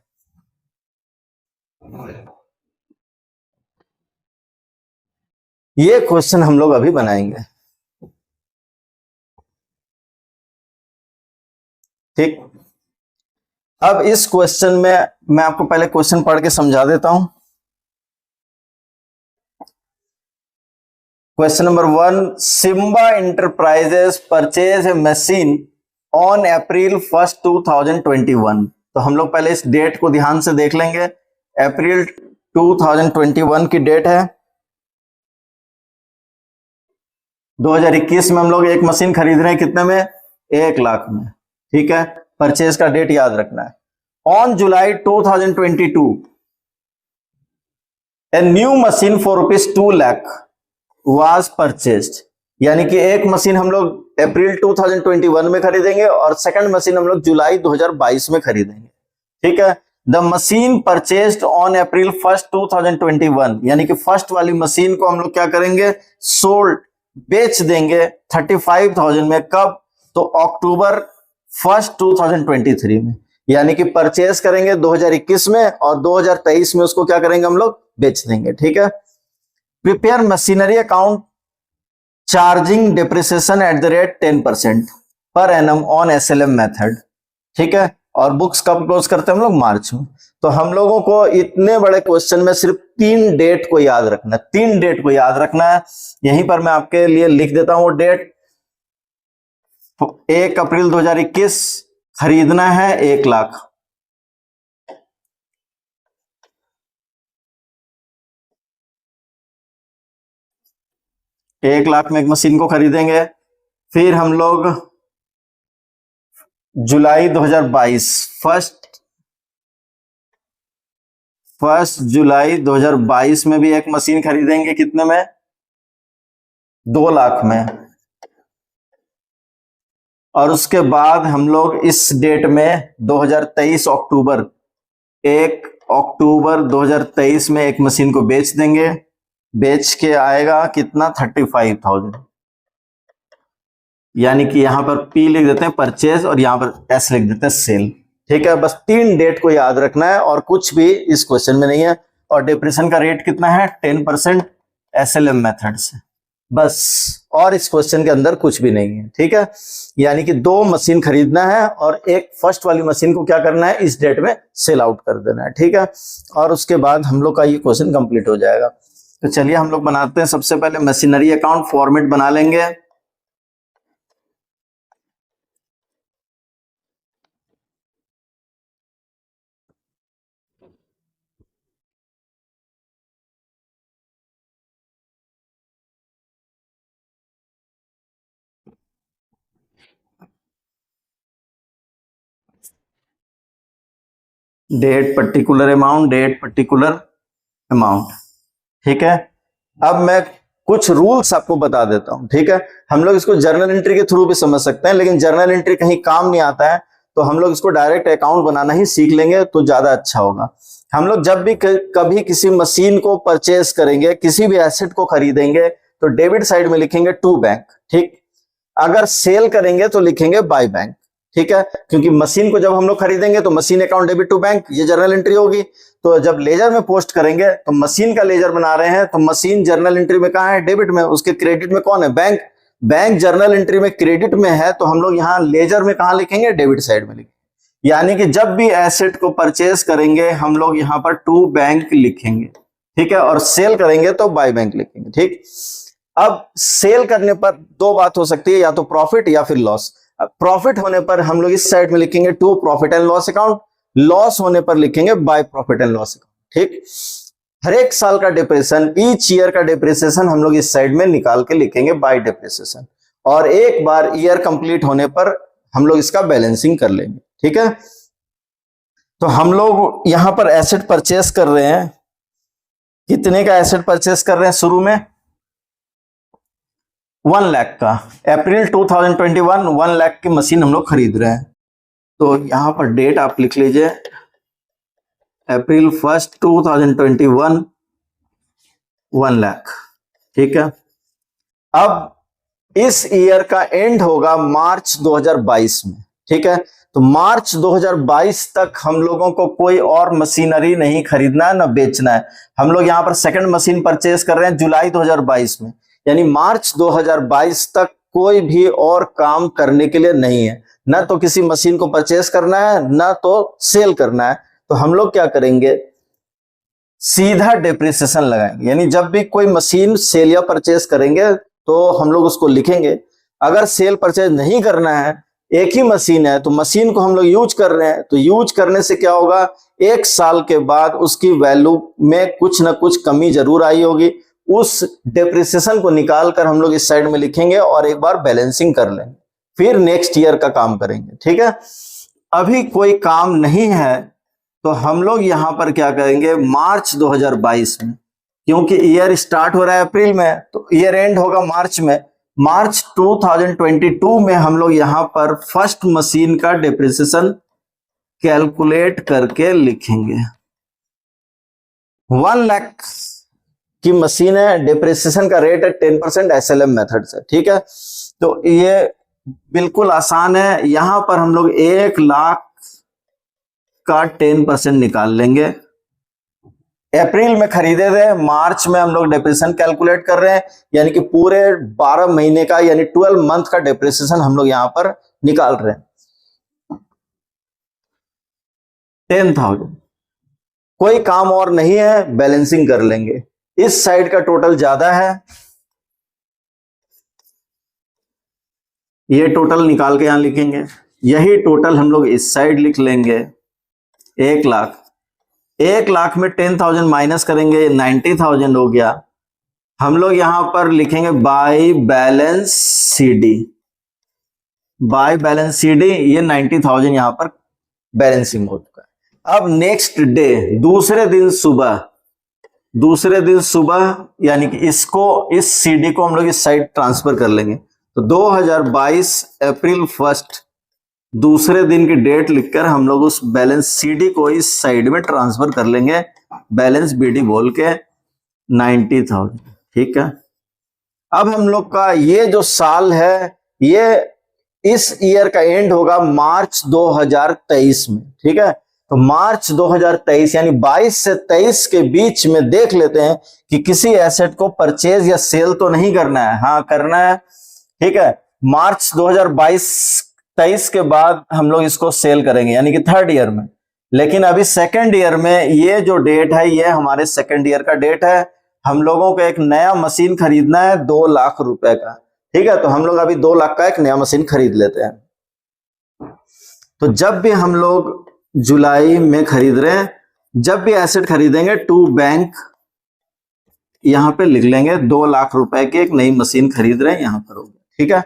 A: ये क्वेश्चन हम लोग अभी बनाएंगे। ठीक, अब इस क्वेश्चन में मैं आपको पहले क्वेश्चन पढ़ के समझा देता हूं। Question number 1, Simba enterprises purchase a machine on April 1, 2021। तो हम लोग पहले इस डेट को ध्यान से देख लेंगे। अप्रैल 2021 की डेट है। 2021 में हम लोग एक मशीन खरीद रहे हैं, कितने में, 1 लाख में। ठीक है, परचेज का डेट याद रखना है। On July 2022 a new machine for ₹2 lakh was purchased. यानी कि एक मशीन हम लोग अप्रैल 2021 में खरीदेंगे और सेकंड मशीन हम लोग जुलाई 2022 में खरीदेंगे। ठीक है, the machine purchased on April 1, 2021 यानी कि फर्स्ट वाली मशीन को हम लोग क्या करेंगे, सोल्ड, बेच देंगे 35,000 में। कब, तो अक्टूबर 1, 2023 में। यानी कि परचेज करेंगे 2021 में और 2023 में उसको क्या करेंगे, हम लोग बेच देंगे। ठीक है, prepare machinery account charging depreciation at the rate 10% per annum on SLM method. ठीक है, और बुक्स कब क्लोज करते हैं हम लोग, मार्च में। तो हम लोगों को इतने बड़े क्वेश्चन में सिर्फ 3 डेट को याद रखना है, 3 डेट को याद रखना है। यहीं पर मैं आपके लिए लिख देता हूं वो डेट। 1 अप्रैल 2021 खरीदना है 1 लाख। एक लाख में एक मशीन को खरीदेंगे। फिर हम लोग जुलाई 2022 फर्स्ट जुलाई 2022 में भी एक मशीन खरीदेंगे, कितने में, 2 लाख में। और उसके बाद हम लोग इस डेट में 2023 अक्टूबर 1 अक्टूबर 2023 में एक मशीन को बेच देंगे। बेच के आएगा कितना, 35,000। यानी कि यहां पर P लिख देते हैं परचेज और यहां पर S लिख देते हैं सेल। ठीक है, बस 3 डेट को याद रखना है और कुछ भी इस क्वेश्चन में नहीं है। और डिप्रेशन का रेट कितना है, 10% एसएलएम मेथड से, बस। और इस क्वेश्चन के अंदर कुछ भी नहीं है। ठीक है, यानी कि 2 मशीन खरीदना है और एक फर्स्ट वाली मशीन को क्या करना है, इस डेट में सेल आउट कर देना है। ठीक है, और उसके बाद हम लोग का ये क्वेश्चन कंप्लीट हो जाएगा। तो चलिए हम लोग बनाते हैं। सबसे पहले मशीनरी अकाउंट फॉर्मेट बना लेंगे। Date particular amount, date particular amount. ठीक है, अब मैं कुछ रूल्स आपको बता देता हूं। ठीक है, हम लोग इसको जर्नल एंट्री के थ्रू भी समझ सकते हैं, लेकिन जर्नल एंट्री कहीं काम नहीं आता है तो हम लोग इसको डायरेक्ट अकाउंट बनाना ही सीख लेंगे तो ज्यादा अच्छा होगा। हम लोग जब भी कभी किसी मशीन को परचेज करेंगे, किसी भी एसेट को खरीदेंगे, तो डेबिट साइड में लिखेंगे टू बैंक, ठीक। अगर सेल करेंगे तो लिखेंगे बाय बैंक, ठीक है, क्योंकि मशीन को जब हम लोग खरीदेंगे तो machine account debit to bank, ये जर्नल एंट्री होगी। तो जब लेजर में पोस्ट करेंगे तो मशीन का लेजर बना रहे हैं, तो मशीन जर्नल एंट्री में कहाँ है? डेबिट में। उसके क्रेडिट में कौन है? बैंक। बैंक जर्नल एंट्री में क्रेडिट में है, तो हम लोग यहाँ लेजर में कहाँ लिखेंगे? डेबिट साइड में लिखेंगे। यानी कि जब भी एसेट को परचेज करेंगे हम लोग यहाँ पर टू बैंक लिखेंगे, ठीक है, और सेल करेंगे तो बाय बैंक लिखेंगे, ठीक। अब सेल करने पर दो बात हो सकती है, या तो प्रॉफिट या फिर लॉस। प्रॉफिट होने पर हम लोग इस साइड में लिखेंगे to profit and loss account, loss होने पर लिखेंगे by profit and loss account, ठीक। हर एक साल का डिप्रेशन, ईच ईयर का डिप्रेशन हम लोग इस साइड में निकाल के लिखेंगे बाय डिप्रेशन, और एक बार ईयर कंप्लीट होने पर हम लोग इसका बैलेंसिंग कर लेंगे, ठीक है। तो हम लोग यहां पर एसेट परचेस कर रहे हैं, कितने का एसेट परचेस कर रहे हैं? शुरू में 1 लाख का, अप्रैल 2021 1 लाख की मशीन हम लोग खरीद रहे हैं। तो यहां पर डेट आप लिख लीजिए, अप्रैल 1 2021 1 लाख, ठीक है। अब इस ईयर का एंड होगा मार्च 2022 में, ठीक है। तो मार्च 2022 तक हम लोगों को कोई और मशीनरी नहीं खरीदना है, ना बेचना है। हम लोग यहाँ पर सेकंड मशीन परचेज कर रहे हैं जुलाई 2022 में, यानी मार्च 2022 तक कोई भी और काम करने के लिए नहीं है, ना तो किसी मशीन को परचेज करना है, ना तो सेल करना है। तो हम लोग क्या करेंगे? सीधा डेप्रिसिएशन लगाएंगे, यानी जब भी कोई मशीन सेल या परचेज करेंगे तो हम लोग उसको लिखेंगे। अगर सेल परचेज नहीं करना है, एक ही मशीन है, तो मशीन को हम लोग यूज कर रहे हैं, तो यूज करने से क्या होगा? 1 साल के बाद उसकी वैल्यू में कुछ ना कुछ कमी जरूर आई होगी। उस डेप्रिसिएशन को निकालकर हम लोग इस साइड में लिखेंगे और एक बार बैलेंसिंग कर लेंगे, फिर नेक्स्ट ईयर का काम करेंगे, ठीक है। अभी कोई काम नहीं है तो हम लोग यहां पर क्या करेंगे? मार्च 2022 में, क्योंकि ईयर स्टार्ट हो रहा है अप्रैल में, तो ईयर एंड होगा मार्च में। मार्च 2022 में हम लोग यहां पर फर्स्ट मशीन का डेप्रिसिएशन कैलकुलेट करके लिखेंगे। 1 लाख की मशीन है, डेप्रिसिएशन का रेट है 10% SLM मेथड से, ठीक है। तो ये बिल्कुल आसान है। यहां पर हम लोग 1 लाख का 10% निकाल लेंगे। अप्रैल में खरीदे थे, मार्च में हम लोग डेप्रिसिएशन कैलकुलेट कर रहे हैं, यानी कि पूरे 12 महीने का यानी 12 मंथ का डेप्रिसिएशन हम लोग यहां पर निकाल रहे हैं। 10,000, कोई काम और नहीं है, बैलेंसिंग कर लेंगे। इस साइड का टोटल ज्यादा है, ये टोटल निकाल के यहां लिखेंगे। यही टोटल हम लोग इस साइड लिख लेंगे। 1 लाख, 1 लाख में 10,000 माइनस करेंगे, 90,000 हो गया। हम लोग यहां पर लिखेंगे by balance CD, by balance CD, ये 90,000 यहां पर बैलेंसिंग हो चुका है। अब नेक्स्ट डे, दूसरे दिन सुबह यानी कि इसको, इस CD को हम लोग इस साइड ट्रांसफर कर लेंगे। तो 2022 अप्रैल 1 दूसरे दिन की डेट लिखकर हम लोग उस बैलेंस CD को इस साइड में ट्रांसफर कर लेंगे, बैलेंस BD बोल के 90,000, ठीक है। अब हम लोग का ये जो साल है, ये इस ईयर का एंड होगा मार्च 2023 में, ठीक है। तो मार्च 2023 यानी 22 से 23 के बीच में देख लेते हैं कि किसी एसेट को परचेज या सेल तो नहीं करना है। हाँ, करना है, ठीक है। मार्च 2022-23 के बाद हम लोग इसको सेल करेंगे, यानी कि थर्ड ईयर में। लेकिन अभी सेकंड ईयर में ये जो डेट है, ये हमारे सेकंड ईयर का डेट है। हम लोगों को एक नया मशीन खरीदना है 2 लाख रुपए का, ठीक है। तो हम लोग अभी 2 लाख का एक नया मशीन खरीद लेते हैं। तो जब भी हम लोग जुलाई में खरीद रहे हैं, जब भी एसेट खरीदेंगे टू बैंक यहां पे लिख लेंगे। 2 लाख रुपए की एक नई मशीन खरीद रहे हैं, यहां पर होगा, ठीक है।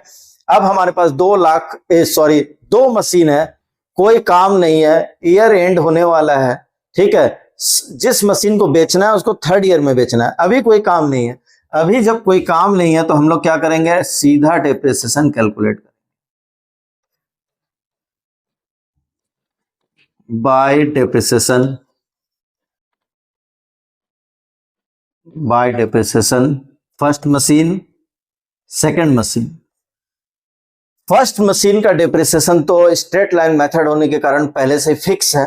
A: अब हमारे पास 2 मशीन है, कोई काम नहीं है, ईयर एंड होने वाला है, ठीक है। जिस मशीन को बेचना है उसको थर्ड ईयर में बेचना है, अभी कोई काम नहीं है। अभी जब कोई काम नहीं है तो हम लोग क्या करेंगे? सीधा डेप्रिसिएशन कैलकुलेट करेंगे। Bye depreciation, bye depreciation first machine, second machine. First machine का डेप्रिसिएशन तो स्ट्रेट लाइन मेथड होने के कारण पहले से फिक्स है,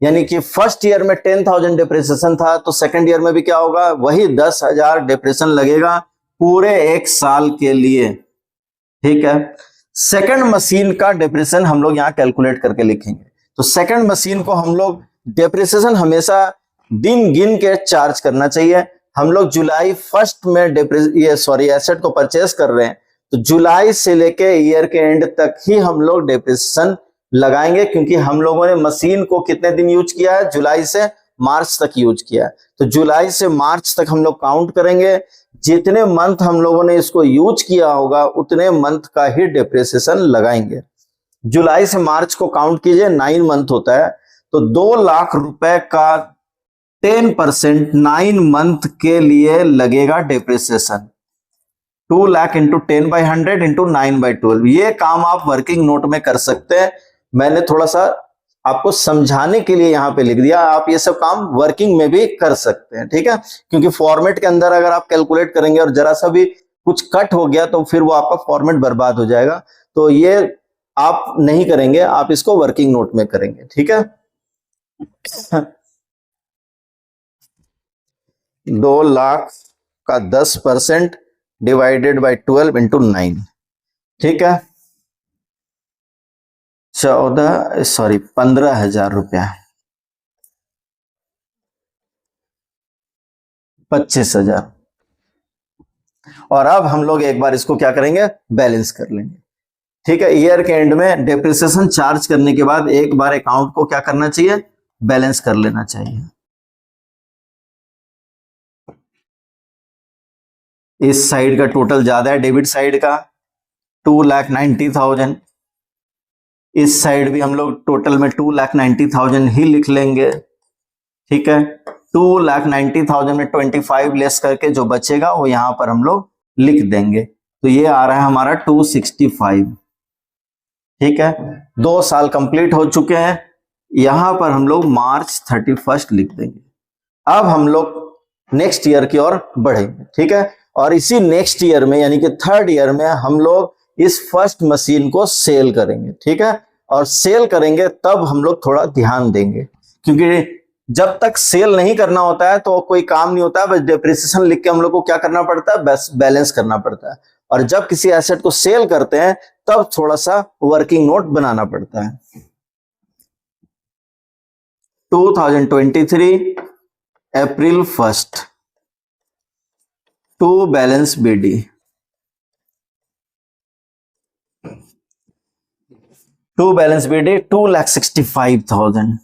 A: यानी कि फर्स्ट ईयर में 10,000 डेप्रिसिएशन था तो सेकंड ईयर में भी क्या होगा, वही 10,000 डेप्रिसिएशन लगेगा पूरे एक साल के लिए। ठीक है, सेकंड मशीन का डेप्रिसिएशन हम लोग यहाँ कैलकुलेट करके लिखेंगे। तो सेकंड मशीन को हम लोग डेप्रिसिएशन हमेशा दिन गिन के चार्ज करना चाहिए। हम लोग जुलाई फर्स्ट में एसेट को परचेस कर रहे हैं, तो जुलाई से लेके ईयर के एंड तक ही हम लोग डेप्रिसिएशन लगाएंगे, क्योंकि हम लोगों ने मशीन को कितने दिन यूज किया है, जुलाई से मार्च तक यूज किया है। तो जुलाई से मार्च तक हम लोग काउंट करेंगे, जितने मंथ हम लोगों ने इसको यूज किया होगा उतने मंथ का ही डेप्रिसिएशन लगाएंगे। जुलाई से मार्च को काउंट कीजिए, 9 मंथ होता है, तो 2 लाख रुपए का 10% 9 मंथ के लिए लगेगा डेप्रिसिएशन। 2 lakh into 10/100 into 9/12। ये काम आप वर्किंग नोट में कर सकते हैं, मैंने थोड़ा सा आपको समझाने के लिए यहां पे लिख दिया। आप ये सब काम वर्किंग में भी कर सकते हैं, ठीक है, क्योंकि फॉर्मेट के अंदर अगर आप कैलकुलेट करेंगे और जरा सा भी कुछ कट हो गया तो फिर वो आपका फॉर्मेट बर्बाद हो जाएगा। तो ये आप नहीं करेंगे, आप इसको वर्किंग नोट में करेंगे, ठीक है। 2 लाख का 10% डिवाइडेड बाय 12 इंटू 9, ठीक है, 15,000 रुपया, 25,000। और अब हम लोग एक बार इसको क्या करेंगे, बैलेंस कर लेंगे, ठीक है। ईयर के एंड में डेप्रिसिएशन चार्ज करने के बाद एक बार अकाउंट को क्या करना चाहिए, बैलेंस कर लेना चाहिए। इस साइड का टोटल ज्यादा है, डेबिट साइड का 2,90,000, इस साइड भी हम लोग टोटल में 2,90,000 ही लिख लेंगे, ठीक है। 2,90,000 में 25 लेस करके जो बचेगा वो यहां पर हम लोग लिख देंगे, तो ये आ रहा है हमारा 265, ठीक है। 2 साल कंप्लीट हो चुके हैं, यहां पर हम लोग मार्च 31 लिख देंगे। अब हम लोग नेक्स्ट ईयर की ओर बढ़ेंगे, ठीक है, और इसी नेक्स्ट ईयर में यानी कि थर्ड ईयर में हम लोग इस फर्स्ट मशीन को सेल करेंगे, ठीक है। और सेल करेंगे तब हम लोग थोड़ा ध्यान देंगे, क्योंकि जब तक सेल नहीं करना होता है तो कोई काम नहीं होता है, बस डेप्रिसिएशन लिख के हम लोग को क्या करना पड़ता है, बस बैलेंस करना पड़ता है। और जब किसी एसेट को सेल करते हैं तब थोड़ा सा वर्किंग नोट बनाना पड़ता है। 2023 April 1 to balance BD, to balance BD 2,65,000,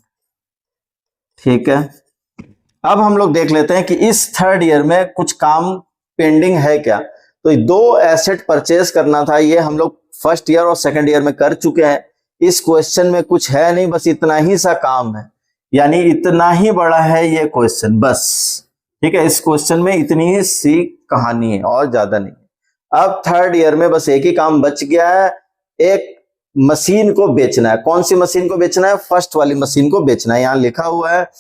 A: ठीक है। अब हम लोग देख लेते हैं कि इस थर्ड ईयर में कुछ काम पेंडिंग है क्या। तो 2 एसेट परचेज करना था, ये हम लोग फर्स्ट ईयर और सेकंड ईयर में कर चुके हैं। इस क्वेश्चन में कुछ है नहीं, बस इतना ही सा काम है, यानी इतना ही बड़ा है ये क्वेश्चन बस, ठीक है। इस क्वेश्चन में इतनी ही सी कहानी है और ज्यादा नहीं। अब थर्ड ईयर में बस एक ही काम बच गया है, एक मशीन को बेचना है। कौन सी मशीन को बेचना है, फर्स्ट वाली मशीन को बेचना है। यहां लिखा हुआ है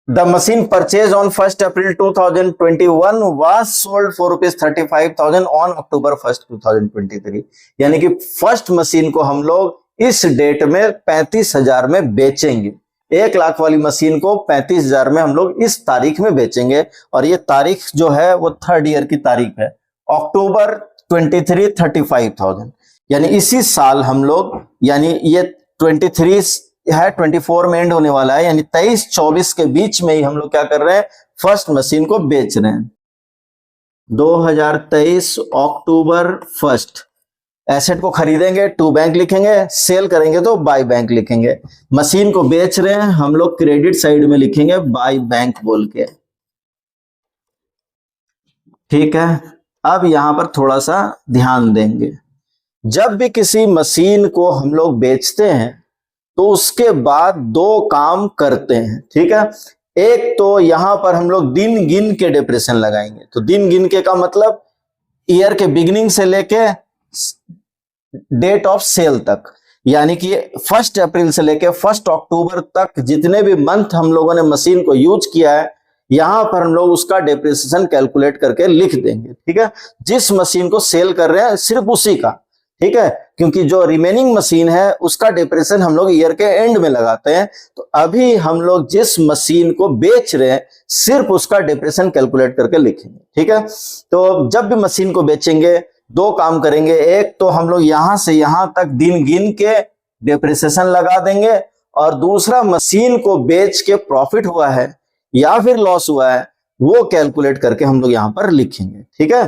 A: the machine purchase on 1 April 2021 was sold for ₹35,000 on October 1, 2023। यानी कि फर्स्ट मशीन को हम लोग इस डेट में 35,000 में बेचेंगे। 1 लाख वाली मशीन को 35,000 में हम लोग इस तारीख में बेचेंगे, और ये तारीख जो है वो थर्ड ईयर की तारीख है, अक्टूबर 23 35,000। यानी इसी साल हम लोग, यानी ये 23 है, 24 में एंड होने वाला है, यानी 23-24 के बीच में ही हम लोग क्या कर रहे हैं, फर्स्ट मशीन को बेच रहे हैं। 2023 अक्टूबर 1 एसेट को खरीदेंगे, टू बैंक लिखेंगे, सेल करेंगे तो बाय बैंक लिखेंगे। मशीन को बेच रहे हैं हम लोग, क्रेडिट साइड में लिखेंगे बाय बैंक बोल के, ठीक है। अब यहां पर थोड़ा सा ध्यान देंगे, जब भी किसी मशीन को हम लोग बेचते हैं तो उसके बाद 2 काम करते हैं, ठीक है। एक तो यहां पर हम लोग दिन गिन के डेप्रिसिएशन लगाएंगे। तो दिन गिन के का मतलब ईयर के बिगिनिंग से लेके डेट ऑफ सेल तक, यानी कि 1 अप्रैल से लेकर 1 अक्टूबर तक जितने भी मंथ हम लोगों ने मशीन को यूज किया है, यहां पर हम लोग उसका डेप्रिसिएशन कैलकुलेट करके लिख देंगे। ठीक है, जिस मशीन को सेल कर रहे हैं सिर्फ उसी का। ठीक है, क्योंकि जो रिमेनिंग मशीन है उसका डेप्रिसिएशन हम लोग ईयर के एंड में लगाते हैं। तो अभी हम लोग जिस मशीन को बेच रहे हैं सिर्फ उसका डेप्रिसिएशन कैलकुलेट करके लिखेंगे। ठीक है, तो जब भी मशीन को बेचेंगे 2 काम करेंगे। एक तो हम लोग यहां से यहां तक दिन गिन के डेप्रिसिएशन लगा देंगे, और दूसरा मशीन को बेच के प्रॉफिट हुआ है या फिर लॉस हुआ है वो कैलकुलेट करके हम लोग यहां पर लिखेंगे। ठीक है,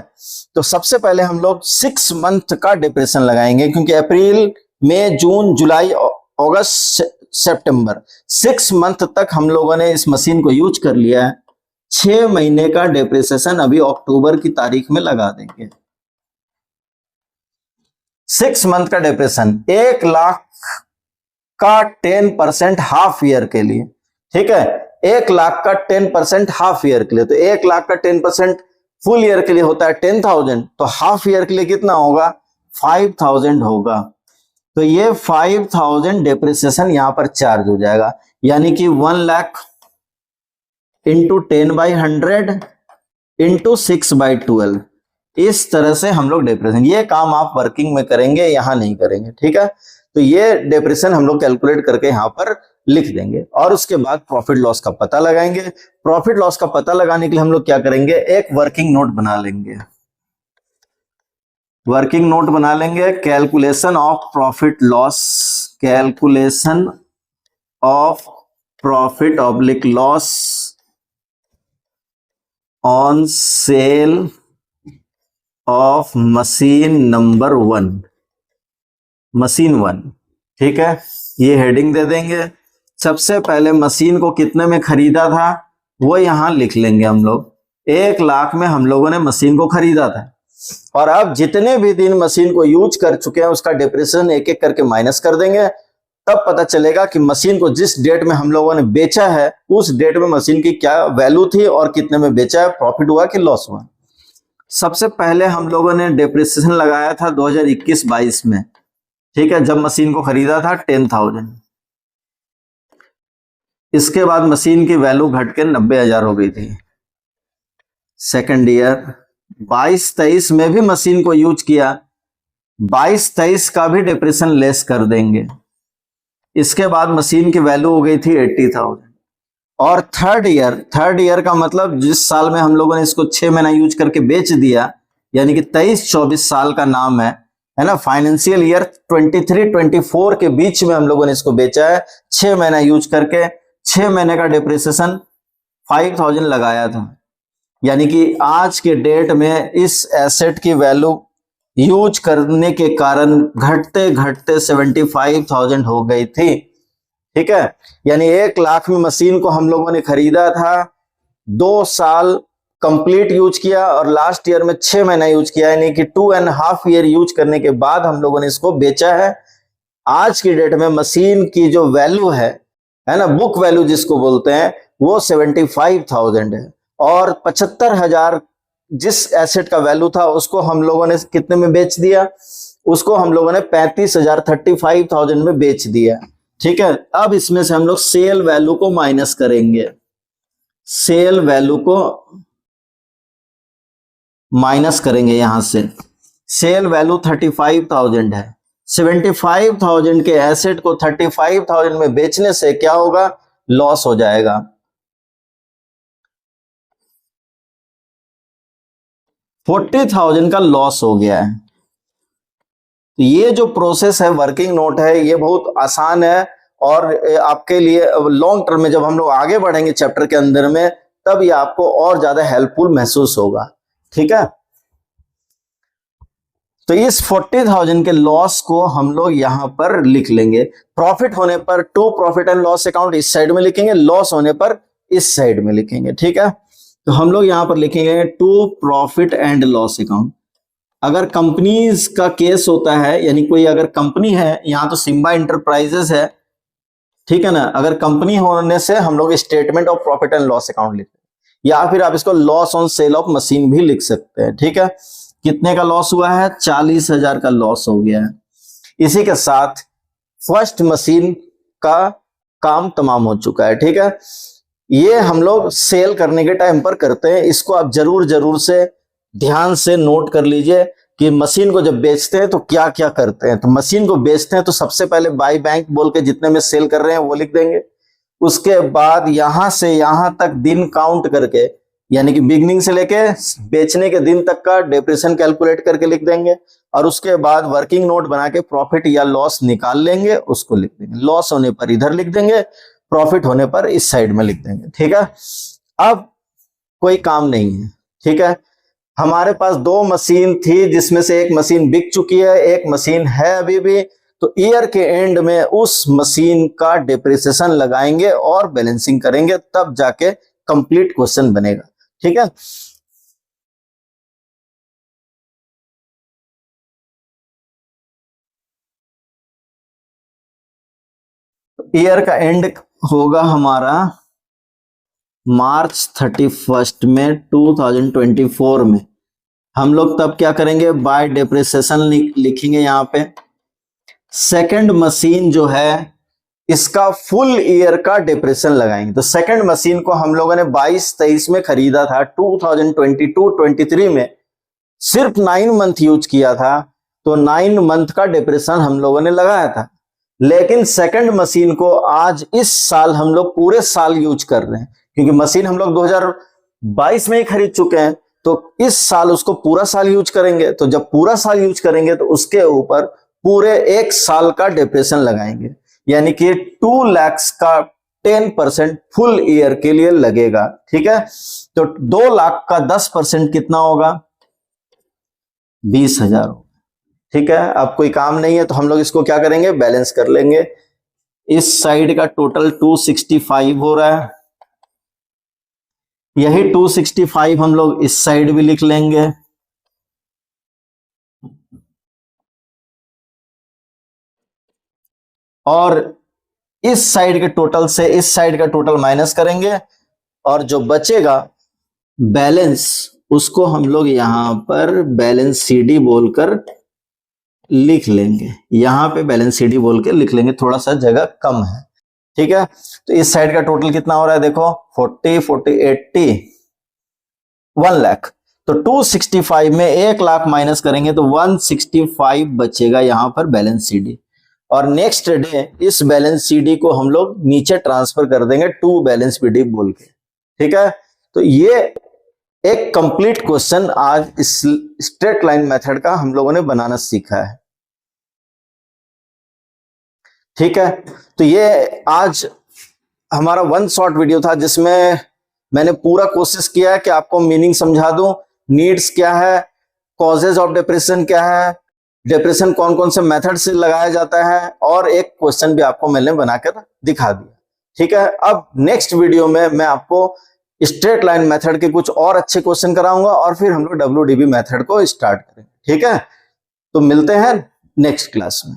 A: तो सबसे पहले हम लोग 6 मंथ का डेप्रिसिएशन लगाएंगे, क्योंकि अप्रैल, मई, जून, जुलाई, अगस्त, सितंबर 6 मंथ तक हम लोगों ने इस मशीन को यूज कर लिया है। 6 महीने का डेप्रिसिएशन अभी अक्टूबर की तारीख में लगा देंगे। 6 मंथ का डेप्रिसिएशन 1 लाख का 10% हाफ ईयर के लिए। ठीक है, 1 लाख का 10% हाफ ईयर के लिए, तो 1 लाख का 10% फुल ईयर के लिए होता है 10,000, तो हाफ ईयर के लिए कितना होगा 5,000 होगा। तो ये 5,000 डेप्रिसिएशन यहां पर चार्ज हो जाएगा, यानी कि 1 लाख इंटू 10/100 इंटू 6/12, इस तरह से हम लोग डेप्रिसिएशन, ये काम आप वर्किंग में करेंगे, यहां नहीं करेंगे। ठीक है, तो ये डेप्रिसिएशन हम लोग कैलकुलेट करके यहां पर लिख देंगे, और उसके बाद प्रॉफिट लॉस का पता लगाएंगे। प्रॉफिट लॉस का पता लगाने के लिए हम लोग क्या करेंगे, एक वर्किंग नोट बना लेंगे। वर्किंग नोट बना लेंगे, calculation of profit loss, calculation of profit oblique loss on sale of machine number 1, machine 1। ठीक है, ये हेडिंग दे देंगे। सबसे पहले मशीन को कितने में खरीदा था वो यहां लिख लेंगे हम लोग। 1 लाख में हम लोगों ने मशीन को खरीदा था, और अब जितने भी दिन मशीन को यूज कर चुके हैं उसका डेप्रिसिएशन एक एक करके माइनस कर देंगे। तब पता चलेगा कि मशीन को जिस डेट में हम लोगों ने बेचा है उस डेट में मशीन की क्या वैल्यू थी और कितने में बेचा है, प्रॉफिट हुआ कि लॉस हुआ। सबसे पहले हम लोगों ने डेप्रिसिएशन लगाया था 2021-22 में। ठीक है, जब मशीन को खरीदा था 10,000। इसके बाद मशीन की वैल्यू घट के 90,000 हो गई थी। सेकंड ईयर 22-23 में भी मशीन को यूज किया, 22-23 का भी डेप्रिसिएशन लेस कर देंगे। इसके बाद मशीन की वैल्यू हो गई थी 80,000। और थर्ड ईयर का मतलब जिस साल में हम लोगों ने इसको 6 महीना यूज करके बेच दिया, यानी कि 23-24 साल का नाम है ना, फाइनेंशियल ईयर 23-24 के बीच में हम लोगों ने इसको बेचा है 6 महीना यूज करके। 6 महीने का डेप्रिसिएशन 5,000 लगाया था, यानी कि आज के डेट में इस एसेट की वैल्यू यूज करने के कारण घटते घटते 75,000 हो गई थी। ठीक है, यानी 1 लाख में मशीन को हम लोगों ने खरीदा था, 2 साल कंप्लीट यूज किया और लास्ट ईयर में 6 महीना यूज किया, यानी कि 2.5 ईयर यूज करने के बाद हम लोगों ने इसको बेचा है। आज की डेट में मशीन की जो वैल्यू है ना, बुक वैल्यू जिसको बोलते हैं, वो 75,000 है, और 75,000 जिस एसेट का वैल्यू था उसको हम लोगों ने कितने में बेच दिया, उसको हम लोगों ने 35,000 35,000 में बेच दिया। ठीक है, अब इसमें से हम लोग सेल वैल्यू को माइनस करेंगे, सेल वैल्यू को माइनस करेंगे यहां से। सेल वैल्यू 35,000 है, 75,000 के एसेट को 35,000 में बेचने से क्या होगा, लॉस हो जाएगा। 40,000 का लॉस हो गया है। तो ये जो प्रोसेस है, वर्किंग नोट है, ये बहुत आसान है, और आपके लिए लॉन्ग टर्म में जब हम लोग आगे बढ़ेंगे चैप्टर के अंदर में, तब ये आपको और ज्यादा हेल्पफुल महसूस होगा। ठीक है, तो इस 40,000 के लॉस को हम लोग यहां पर लिख लेंगे। प्रॉफिट होने पर to profit and loss account इस साइड में लिखेंगे, लॉस होने पर इस साइड में लिखेंगे। ठीक है, तो हम लोग यहां पर लिखेंगे to profit and loss account. अगर कंपनीज का केस होता है, यानी कोई अगर कंपनी है, यहां तो सिम्बा इंटरप्राइजेस है, ठीक है ना, अगर कंपनी होने से हम लोग statement of profit and loss account लिखते हैं, या फिर आप इसको loss on sale of machine भी लिख सकते हैं। ठीक है, कितने का लॉस हुआ है, 40,000 का लॉस हो गया है। इसी के साथ फर्स्ट मशीन का काम तमाम हो चुका है। ठीक है, ये हम लोग सेल करने के टाइम पर करते हैं। इसको आप जरूर से ध्यान से नोट कर लीजिए कि मशीन को जब बेचते हैं तो क्या क्या करते हैं। तो मशीन को बेचते हैं तो सबसे पहले बाय बैंक बोल के जितने में सेल कर रहे हैं वो लिख देंगे। उसके बाद यहां से यहां तक दिन काउंट करके, यानी कि बिगनिंग से लेके बेचने के दिन तक का डेप्रिसिएशन कैलकुलेट करके लिख देंगे। और उसके बाद वर्किंग नोट बना के प्रॉफिट या लॉस निकाल लेंगे, उसको लिख देंगे। लॉस होने पर इधर लिख देंगे, प्रॉफिट होने पर इस साइड में लिख देंगे। ठीक है, अब कोई काम नहीं है। ठीक है, हमारे पास 2 मशीन थी जिसमें से एक मशीन बिक चुकी है, एक मशीन है अभी भी। तो ईयर के एंड में उस मशीन का डिप्रिसिएशन लगाएंगे और बैलेंसिंग करेंगे, तब जाके कंप्लीट क्वेश्चन बनेगा। ठीक है, ईयर का एंड होगा हमारा मार्च 31 में 2024 में। हम लोग तब क्या करेंगे, बाय डेप्रिसिएशन लिखेंगे यहां पे। सेकंड मशीन जो है इसका फुल ईयर का डिप्रिसिएशन लगाएंगे। तो सेकंड मशीन को हम लोगों ने 22-23 में खरीदा था, 2022-23 में सिर्फ 9 मंथ यूज किया था, तो 9 मंथ का डिप्रिसिएशन हम लोगों ने लगाया था। लेकिन सेकंड मशीन को आज इस साल हम लोग पूरे साल यूज कर रहे हैं, क्योंकि मशीन हम लोग 2022 में ही खरीद चुके हैं। तो इस साल उसको पूरा साल यूज करेंगे। तो जब पूरा साल यूज करेंगे तो उसके ऊपर पूरे 1 साल का डिप्रिसिएशन लगाएंगे, यानी कि 2 लाख का 10% फुल ईयर के लिए लगेगा। ठीक है, तो 2 लाख का 10% कितना होगा, 20,000 होगा। ठीक है, अब कोई काम नहीं है तो हम लोग इसको क्या करेंगे, बैलेंस कर लेंगे। इस साइड का टोटल 265 हो रहा है, यही 265 हम लोग इस साइड भी लिख लेंगे। और इस साइड के टोटल से इस साइड का टोटल माइनस करेंगे, और जो बचेगा बैलेंस उसको हम लोग यहां पर बैलेंस सीडी बोलकर लिख लेंगे। यहां पे बैलेंस सीडी बोल के लिख लेंगे, थोड़ा सा जगह कम है। ठीक है, तो इस साइड का टोटल कितना हो रहा है, देखो 40, 40, 80, 1 लाख। तो 265 में 1 लाख माइनस करेंगे तो 165 बचेगा यहां पर बैलेंस सीडी। और नेक्स्ट डे इस बैलेंस सीडी को हम लोग नीचे ट्रांसफर कर देंगे टू बैलेंस पीडी बोल के। ठीक है, तो ये एक कंप्लीट क्वेश्चन आज इस स्ट्रेट लाइन मेथड का हम लोगों ने बनाना सीखा है। ठीक है, तो ये आज हमारा 1 शॉर्ट वीडियो था जिसमें मैंने पूरा कोशिश किया है कि आपको मीनिंग समझा दूं, नीड्स क्या है, कॉजेज ऑफ डिप्रेशन क्या है, डिप्रेशन कौन कौन से मेथड से लगाया जाता है, और एक क्वेश्चन भी आपको मैंने बनाकर दिखा दिया। ठीक है, अब नेक्स्ट वीडियो में मैं आपको स्ट्रेट लाइन मेथड के कुछ और अच्छे क्वेश्चन कराऊंगा और फिर हम लोग WDB मेथड को स्टार्ट करेंगे। ठीक है, तो मिलते हैं नेक्स्ट क्लास में।